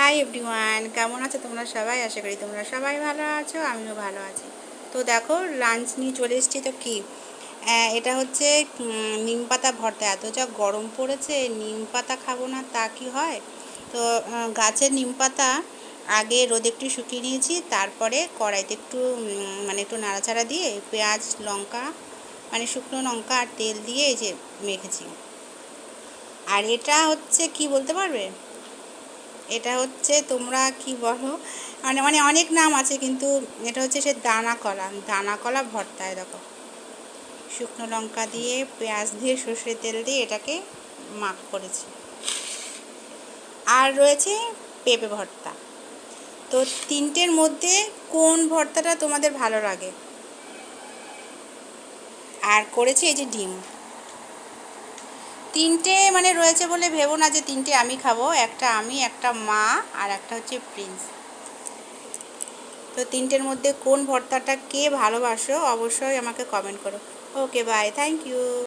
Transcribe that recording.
Hi everyone, কেমন আছো তোমরা সবাই? আশা করি তোমরা সবাই ভালো আছো, আমিও ভালো আছি। তো দেখো, লাঞ্চ নিয়ে চলে এসেছি। তো কি এটা হচ্ছে নিম পাতা ভর্তা। এত যা গরম পড়েছে, নিম পাতা খাবো না তা কি হয়? তো গাছের নিম পাতা আগে রোদে একটু শুকিয়ে নিয়েছি, তারপরে কড়াইতে একটু মানে একটু নাড়াচাড়া দিয়ে পেঁয়াজ লঙ্কা মানে শুকনো লঙ্কা আর তেল দিয়ে এই যে মেখেছি। আর এটা হচ্ছে কি বলতে পারবে? এটা হচ্ছে তোমরা কি বলো, মানে মানে অনেক নাম আছে, কিন্তু এটা হচ্ছে সে দানা কলা ভর্তায়। দেখো, শুকনো লঙ্কা দিয়ে পেঁয়াজ দিয়ে সর্ষের তেল দিয়ে এটাকে মাখ করেছি। আর রয়েছে পেঁপে ভর্তা। তো তিনটের মধ্যে কোন ভর্তাটা তোমাদের ভালো লাগে? আর করেছি এই যে ডিম। তিনটে মানে রয়েছে বলে ভেবো না যে তিনটে আমি খাবো। একটা আমি, একটা মা, আর একটা হচ্ছে প্রিন্স। তো তিনটের মধ্যে কোন ভর্তাটা কে ভালোবাসো অবশ্যই আমাকে কমেন্ট করো। ওকে, বাই, থ্যাংক ইউ।